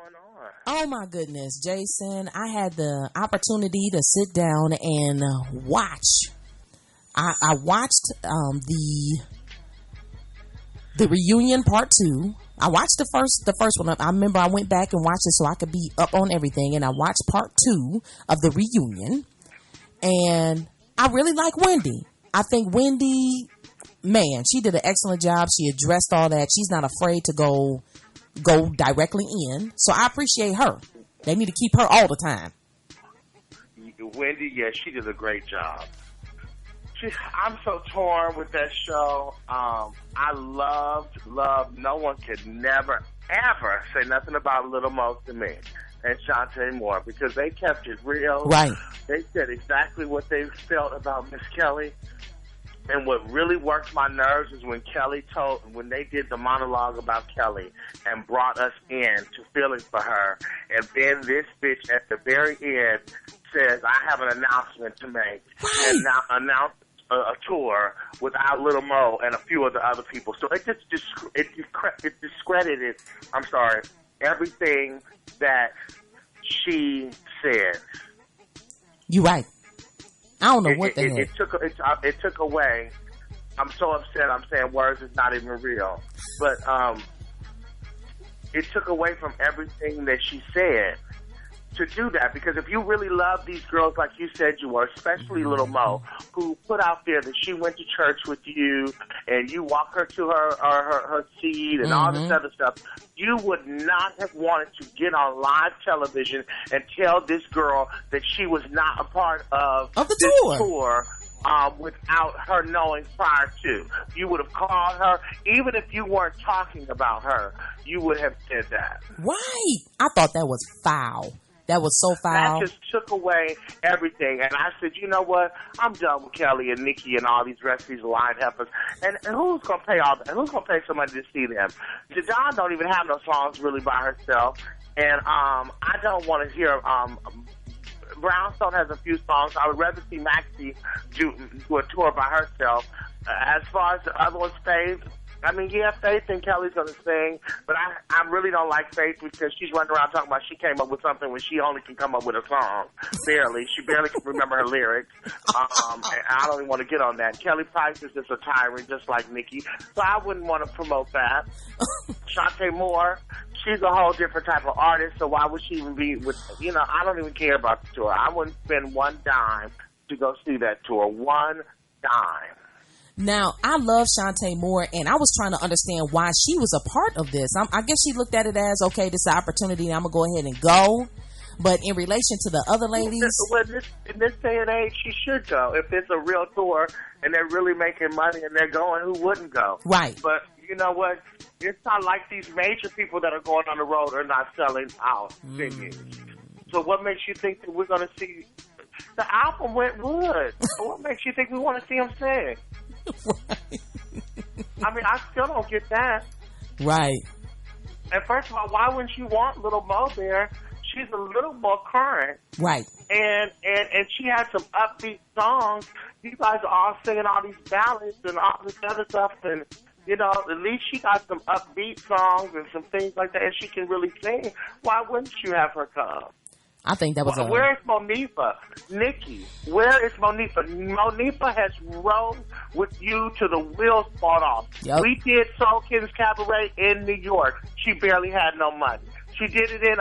going on? Oh my goodness, Jason! I had the opportunity to sit down and watch. I watched the reunion part 2. I watched the first one. I remember I went back and watched it so I could be up on everything. And I watched part 2 of the reunion, and I really like Wendy. I think Wendy, man, she did an excellent job. She addressed all that. She's not afraid to go directly in. So I appreciate her. They need to keep her all the time. Wendy, yeah, she did a great job. I'm so torn with that show. I loved. No one could never, ever say nothing about Little Mo to me and Shantae Moore because they kept it real. Right. They said exactly what they felt about Miss Kelly. And what really worked my nerves is when they did the monologue about Kelly and brought us in to feeling for her. And then this bitch at the very end says, I have an announcement to make. Right. And now announced a tour without Little Mo and a few of the other people. So it discredited, everything that she said. You're right. I don't know what the heck. It took away. I'm so upset. I'm saying words is not even real. But it took away from everything that she said to do that. Because if you really love these girls like you said you were, especially Little Mo, who put out there that she went to church with you and you walk her to her seat and all this other stuff, you would not have wanted to get on live television and tell this girl that she was not a part of the tour without her knowing prior to. You would have called her, even if you weren't talking about her, you would have said that. Right. I thought that was foul. That was so foul. That just took away everything. And I said, you know what? I'm done with Kelly and Nicci and all these rest of these line heifers. And who's going to pay all that? Who's going to pay somebody to see them? Jadon don't even have no songs really by herself. And I don't want to hear... Brownstone has a few songs. I would rather see Maxie do a tour by herself. As far as the other ones, Faith, I mean, yeah, Faith and Kelly's going to sing, but I really don't like Faith because she's running around talking about she came up with something when she only can come up with a song. Barely. She barely can remember her lyrics. And I don't even want to get on that. Kelly Price is just a tyrant, just like Nicci. So I wouldn't want to promote that. Shantae Moore, she's a whole different type of artist, so why would she even be with, I don't even care about the tour. I wouldn't spend one dime to go see that tour. One dime. Now, I love Shantae Moore, and I was trying to understand why she was a part of this. I guess she looked at it as, okay, this is an opportunity, I'm going to go ahead and go. But in relation to the other ladies... Well, in this day and age, she should go. If it's a real tour and they're really making money and they're going, who wouldn't go? Right. But you know what? It's not like these major people that are going on the road are not selling out venues. So what makes you think that we're going to see... The album went wood. What makes you think we want to see them sing? Right. I mean, I still don't get that. Right. And first of all, why wouldn't you want Little Mo there? She's a little more current. Right. And she had some upbeat songs. You guys are all singing all these ballads and all this other stuff. And, at least she got some upbeat songs and some things like that. And she can really sing. Why wouldn't you have her come? I think that was Where is Monifa? Nicci, where is Monifa? Monifa has rode with you to the wheels fall off. Yep. We did Soul Kid's Cabaret in New York. She barely had no money. She did it in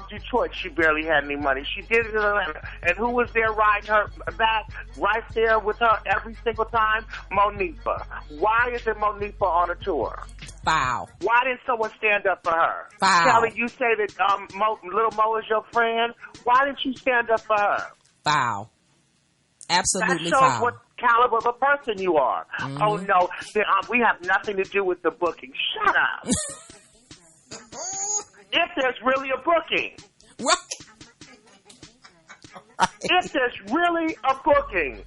Detroit. She barely had any money. She did it in Atlanta. And who was there riding her back right there with her every single time? Monifa. Why isn't Monifa on a tour? Foul. Why didn't someone stand up for her? Foul. Kelly, you say that Little Mo is your friend. Why didn't you stand up for her? Foul. Absolutely foul. That shows foul. what caliber of a person you are. Mm-hmm. Oh, no, we have nothing to do with the booking. Shut up. If there's really a booking. Right. If there's really a booking.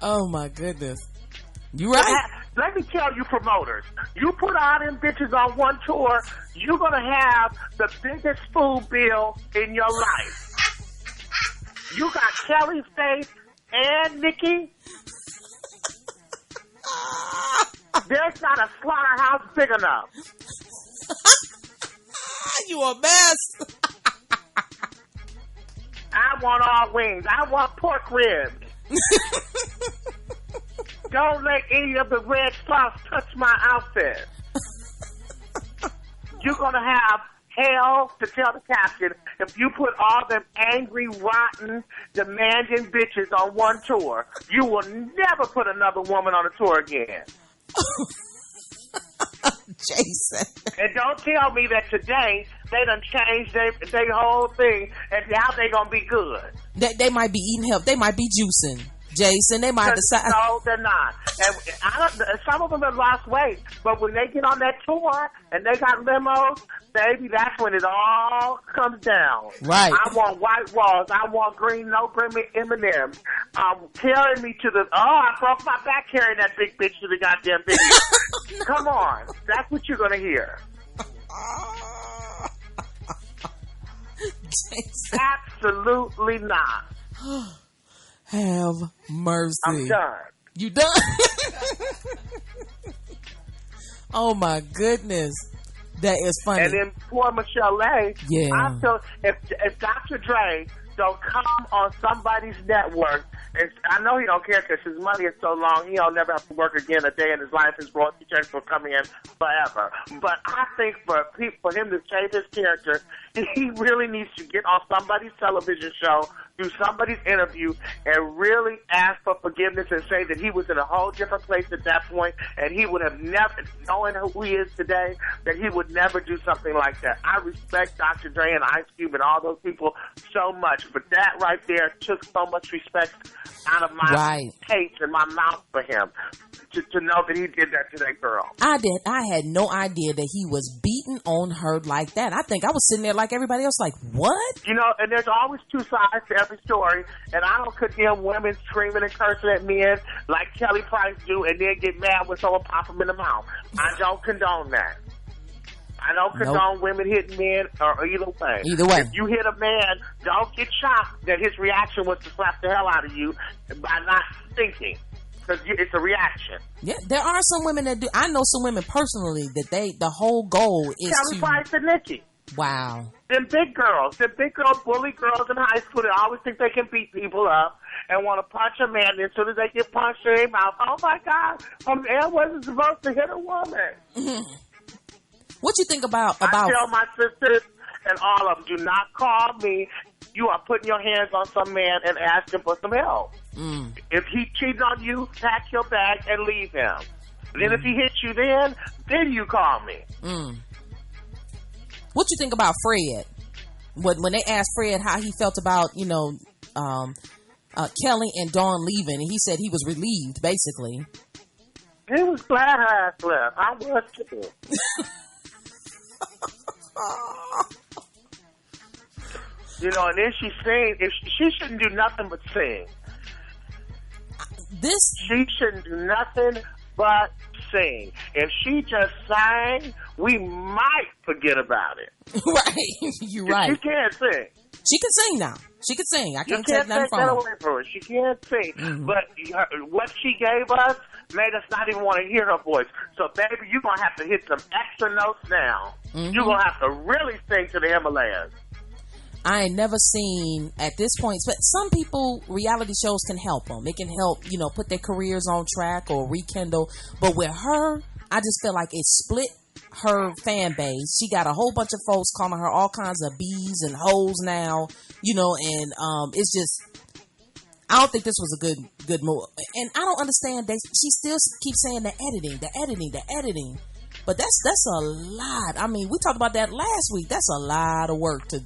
Oh, my goodness. You right. Let me tell you, promoters, you put all them bitches on one tour, you're going to have the biggest food bill in your life. You got Kelly, Faith, and Nicci. There's not a slaughterhouse big enough. You a mess. I want all wings. I want pork ribs. Don't let any of the red sauce touch my outfit. You're going to have hell to tell the captain if you put all them angry, rotten, demanding bitches on one tour. You will never put another woman on a tour again. Jason. And don't tell me that today they done changed their whole thing and now they gonna be good. They might be eating help. They might be juicing. Jason, they might decide. No, they're not. And some of them have lost weight, but when they get on that tour and they got limos, baby, that's when it all comes down. Right. I want white walls. I want green, no green M&Ms. Carrying me to the. Oh, I broke my back carrying that big bitch to the goddamn video. Come on, that's what you're gonna hear. Jason. Absolutely not. Have mercy. I'm done. You done? Oh my goodness. That is funny. And then poor Michelle A. Yeah. I feel if Dr. Dre don't come on somebody's network, and I know he don't care because his money is so long, he don't never have to work again a day in his life. His royalty checks will come in forever. But I think for him to change his character, he really needs to get on somebody's television show, do somebody's interview, and really ask for forgiveness and say that he was in a whole different place at that point, and he would have never, knowing who he is today, that he would never do something like that. I respect Dr. Dre and Ice Cube and all those people so much, but that right there took so much respect out of my taste and my mouth for him to know that he did that to that girl. I had no idea that he was beating on her like that. I think I was sitting there like everybody else, like, what? You know, and there's always two sides to every story, and I don't condemn women screaming and cursing at men like Kelly Price do and then get mad when someone pop them in the mouth. I don't condone that. I don't condone women hitting men or either way. Either way. If you hit a man, don't get shocked that his reaction was to slap the hell out of you by not thinking. Because it's a reaction. Yeah, there are some women that do. I know some women personally that the whole goal is Kelly Price and Nicci. Wow. Them big girls bully girls in high school that always think they can beat people up and want to punch a man. And as soon as they get punched in their mouth, oh my God, a man wasn't supposed to hit a woman. What you think about? I tell my sisters and all of them, do not call me. You are putting your hands on some man and asking for some help. If he cheated on you, pack your bag and leave him. Then if he hits you then you call me. What you think about Fred? When they asked Fred how he felt about, Kelly and Dawn leaving, and he said he was relieved, basically. He was glad her ass left. I was too. And then she sing. If she shouldn't do nothing but sing. She shouldn't do nothing but sing. If she just sang, we might forget about it. Right, you're right. She can't sing. She can sing now. She can sing. I can't take nothing from that her. away from her. She can't sing. But what she gave us made us not even want to hear her voice. So, baby, you're going to have to hit some extra notes now. You're going to have to really sing to the Himalayas. I ain't never seen at this point, but some people, reality shows can help them. It can help, put their careers on track or rekindle. But with her, I just feel like it split her fan base. She got a whole bunch of folks calling her all kinds of bees and hoes now, and it's just, I don't think this was a good move. And I don't understand that she still keeps saying the editing. But that's a lot. I mean, we talked about that last week. That's a lot of work to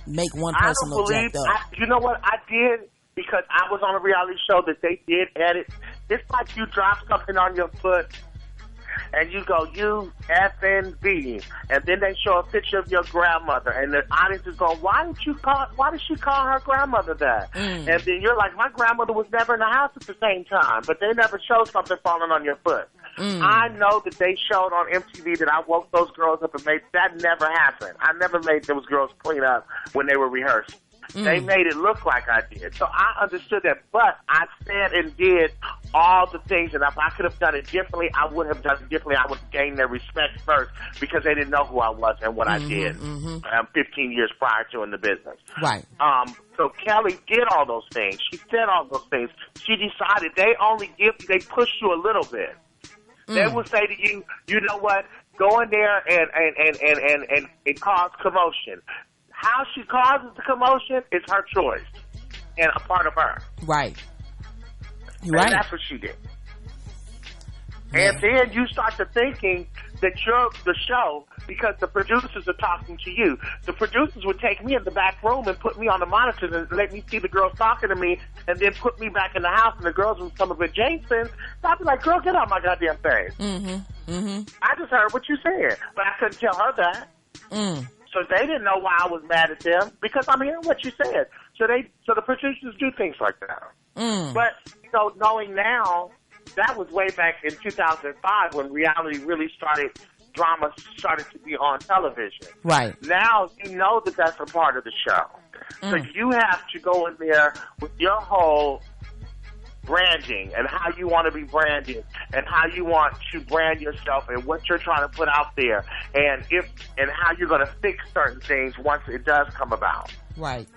make one person look jacked up. You know what? I did because I was on a reality show that they did edit. It's like you drop something on your foot and you go, you effing B. And then they show a picture of your grandmother and the audience is going, why did she call her grandmother that? And then you're like, my grandmother was never in the house at the same time, but they never showed something falling on your foot. I know that they showed on MTV that I woke those girls up and made that never happened. I never made those girls clean up when they were rehearsed. They made it look like I did. So I understood that, but I said and did all the things, and if I could have done it differently, I would have done it differently. I would have gained their respect first because they didn't know who I was and what I did 15 years prior to in the business. Right. So Kelly did all those things. She said all those things. She decided they push you a little bit. They will say to you, you know what, go in there and cause commotion. How she causes the commotion is her choice and a part of her. Right. You're and right. That's what she did. Yeah. And then you start to thinking that you're the show because the producers are talking to you. The producers would take me in the back room and put me on the monitors and let me see the girls talking to me and then put me back in the house and the girls would come up with Jason. So I'd be like, girl, get out my goddamn face. I just heard what you said, but I couldn't tell her that. So they didn't know why I was mad at them because I'm hearing what you said. So the producers do things like that. But, knowing now, that was way back in 2005 when reality really drama started to be on television. Right. Now you know that that's a part of the show. So you have to go in there with your whole branding and how you want to be branded and how you want to brand yourself and what you're trying to put out there and how you're going to fix certain things once it does come about. Right.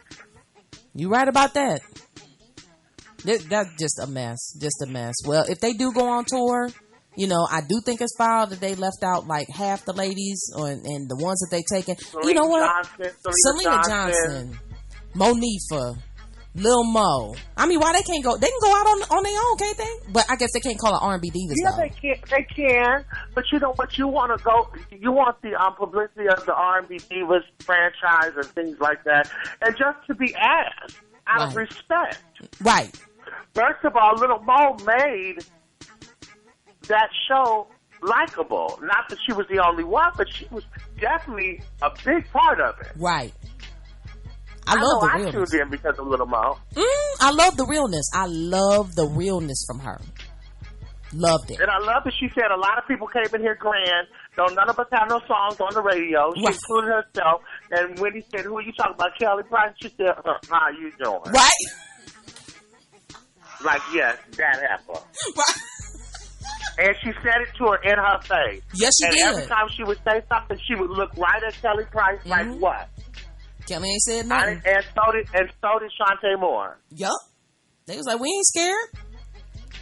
You right about that. That's just a mess. Well, if they do go on tour, I do think it's foul that they left out like half the ladies and the ones that they taken. You know what? Selena Johnson, Monifa, Lil Mo. I mean, why they can't go? They can go out on their own, can't they? But I guess they can't call it R&B divas. Yeah, though. they can. But you know what? You want to go. You want the publicity of the R&B divas franchise and things like that, and just to be asked out of respect. Right. First of all, Lil Mo made that show likable. Not that she was the only one, but she was definitely a big part of it. Right. I love the realness. I tuned in because of Lil Mo. I love the realness. I love the realness from her. Loved it. And I love that she said a lot of people came in here grand. None of us have no songs on the radio. She included herself. And when he said, who are you talking about, Kelly Price? She said, how you doing? Right. Like, yes, that happened. Right. And she said it to her in her face. Yes, she did. And every time she would say something, she would look right at Kelly Price like, what? Kelly ain't said nothing. And so did Shantae Moore. Yup. They was like, we ain't scared.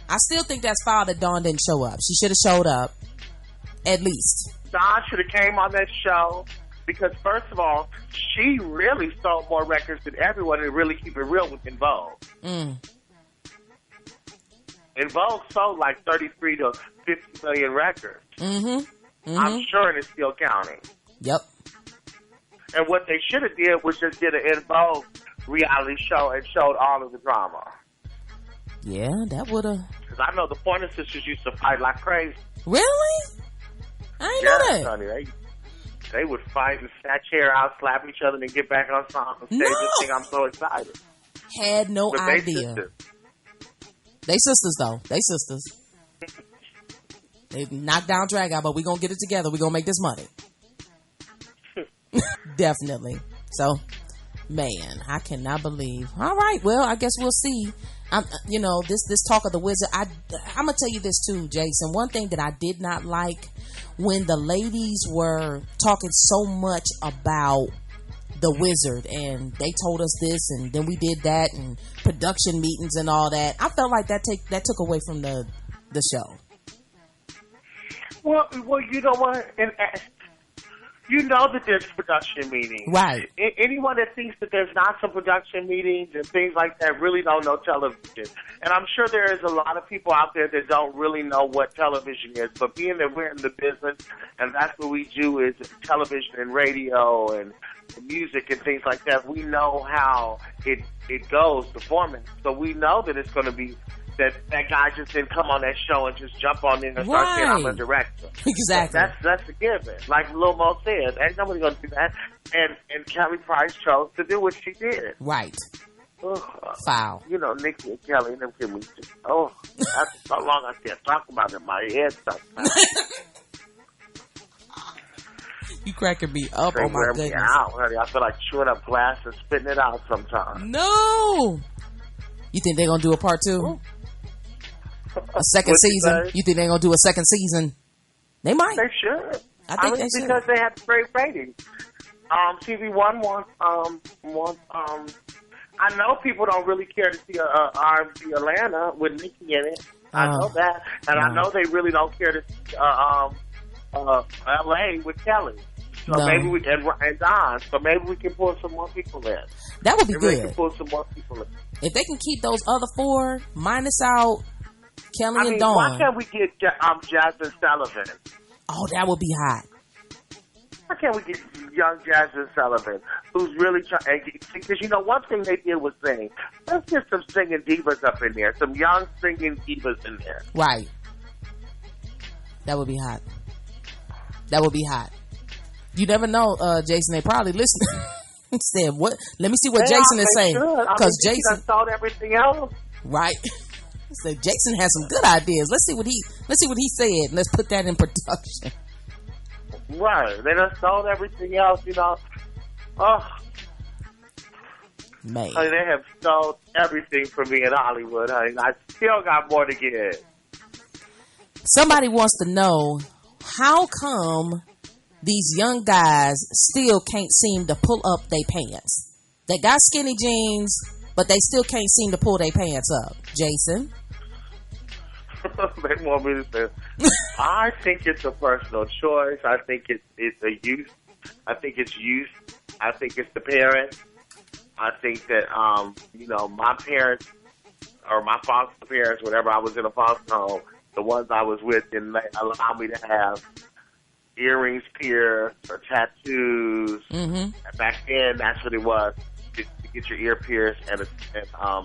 I still think that's foul that Dawn didn't show up. She should have showed up, at least. Dawn should have came on that show because, first of all, she really sold more records than everyone and really keep it real with En Vogue. En Vogue sold like 33 to 50 million records. I'm sure and it's still counting. Yep. And what they should have did was just did an En Vogue reality show and showed all of the drama. Yeah, that would have. Because I know the Pointer Sisters used to fight like crazy. Really? I ain't know that. Honey, they would fight and snatch hair out, slap each other, and then get back on stage and sing I'm So Excited. Had no idea. They sisters, though. They sisters. They knocked down Drag Out, but we gonna get it together. We gonna make this money. Definitely. So, man, I cannot believe. All right, well, I guess we'll see. This talk of the wizard. I'm gonna tell you this too, Jason. One thing that I did not like when the ladies were talking so much about the wizard and they told us this and then we did that and production meetings and all that. I felt like that took away from the show. Well, you know what? And you know that there's production meetings. Right. Anyone that thinks that there's not some production meetings and things like that really don't know television. And I'm sure there is a lot of people out there that don't really know what television is. But being that we're in the business and that's what we do is television and radio and music and things like that, we know how it goes, the format. So we know that it's going to be that guy just didn't come on that show and just jump on in and start saying I'm a director. Exactly. That's a given. Like Lil Mo said, ain't nobody gonna do that. And Kelly Price chose to do what she did. Right. Foul. You know, Nicci and Kelly and them give me just, that's so long I can't talk about it in my head sometimes. You cracking me up. They oh my wear goodness. me out, honey. I feel like chewing up glass and spitting it out sometimes. No. You think they're gonna do a part 2? A second season? You think they're gonna do a second season? They might. They should. I think they should. Because they have great ratings. TV One wants. I know people don't really care to see R&B Atlanta with Nicci in it. I know that, and I know they really don't care to see LA with Kelly. So maybe we and Don. So maybe we can pull some more people in. That would be good. We can pull some more people in. If they can keep those other 4 minus out Kelly and Dawn. Why can't we get Jasmine Sullivan? Oh, that would be hot. Why can't we get young Jasmine Sullivan, who's really trying? Because one thing they did was sing. Let's get some singing divas up in there, some young singing divas in there. Right. That would be hot. That would be hot. You never know, Jason. They probably listening. Said what? Let me see what Jason is saying. Because Jason thought everything else. Right. So Jason has some good ideas. Let's see what he said. Let's put that in production. Right. They done sold everything else, Oh. Man. Honey, they have sold everything for me in Hollywood, honey. I still got more to give. Somebody wants to know, how come these young guys still can't seem to pull up their pants? They got skinny jeans, but they still can't seem to pull their pants up. Jason? They want me to say, I think it's a personal choice. I think it's a youth. I think it's youth. I think it's the parents. I think that, my parents or my foster parents, whenever I was in a foster home, the ones I was with didn't allow me to have earrings pierced or tattoos. Mm-hmm. Back then, that's what it was. To get your ear pierced and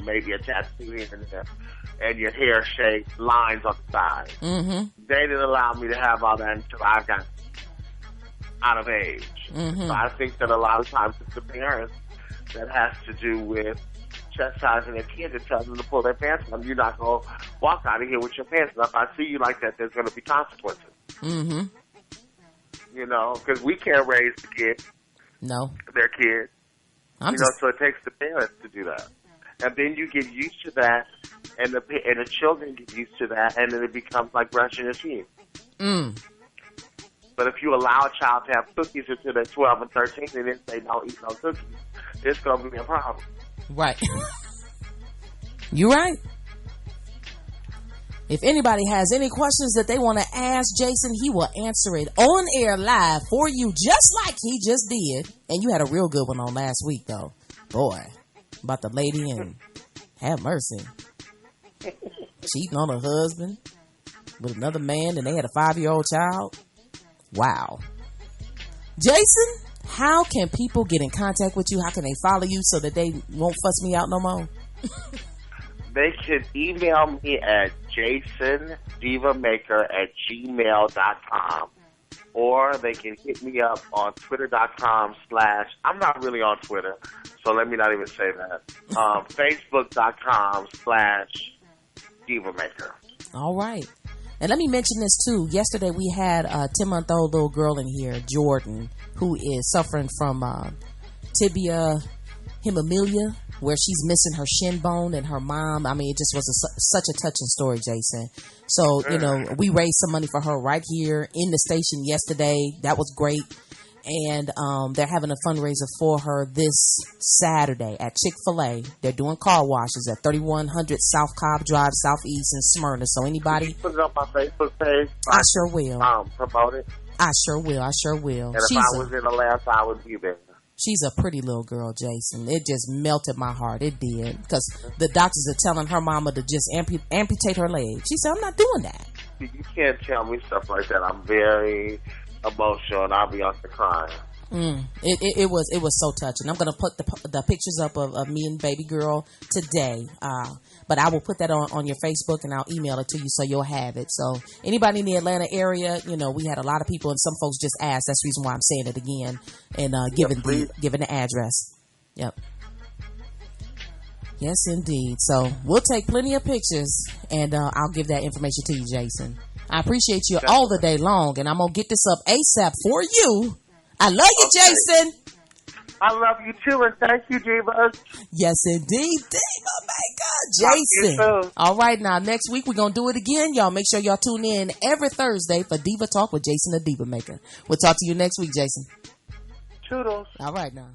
maybe a tattoo here and there. And your hair shaped, lines on the side. Mm-hmm. They didn't allow me to have all that until I got out of age. Mm-hmm. So I think that a lot of times it's the parents that has to do with chastising their kids and telling them to pull their pants up. You're not going to walk out of here with your pants up. If I see you like that, there's going to be consequences. Mm-hmm. Because we can't raise the kids. No. Their kids. So it takes the parents to do that. And then you get used to that, and the children get used to that, and then it becomes like brushing your teeth. Mm. But if you allow a child to have cookies until they're 12 and 13, and then they don't eat no cookies, it's going to be a problem. Right. You right. If anybody has any questions that they want to ask Jason, he will answer it on air live for you, just like he just did. And you had a real good one on last week, though. Boy. About the lady and have mercy. Cheating on her husband with another man, and they had a 5-year-old child. Wow. Jason, how can people get in contact with you? How can they follow you so that they won't fuss me out no more? They can email me at jasondivamaker@gmail.com. Or they can hit me up on twitter.com/ I'm not really on Twitter, so let me not even say that. Facebook.com/ Divamaker. All right. And let me mention this too. Yesterday we had a 10-month-old little girl in here, Jordan, who is suffering from tibia hemimelia, where she's missing her shin bone, and her mom, it just was such a touching story, Jason. So, we raised some money for her right here in the station yesterday. That was great. And they're having a fundraiser for her this Saturday at Chick-fil-A. They're doing car washes at 3100 South Cobb Drive, Southeast in Smyrna. So anybody... Can you put it up on my Facebook page? I sure will. Promote it? I sure will. And if I was in Atlanta, I would be there. She's a pretty little girl, Jason. It just melted my heart. It did. Because the doctors are telling her mama to just amputate her leg. She said, I'm not doing that. You can't tell me stuff like that. I'm very emotional, and I'll be out there crying. It was so touching. I'm gonna put the pictures up of me and baby girl today, but I will put that on your Facebook, and I'll email it to you so you'll have it. So anybody in the Atlanta area, we had a lot of people, and some folks just asked. That's the reason why I'm saying it again and giving the address. Yep. Yes, indeed. So we'll take plenty of pictures, and I'll give that information to you, Jason. I appreciate you all the day long, and I'm gonna get this up ASAP for you. I love you, Jason. I love you too, and thank you, Divas. Yes, indeed. Diva Maker, Jason. All right, now, next week we're going to do it again. Y'all make sure y'all tune in every Thursday for Diva Talk with Jason the Diva Maker. We'll talk to you next week, Jason. Toodles. All right, now.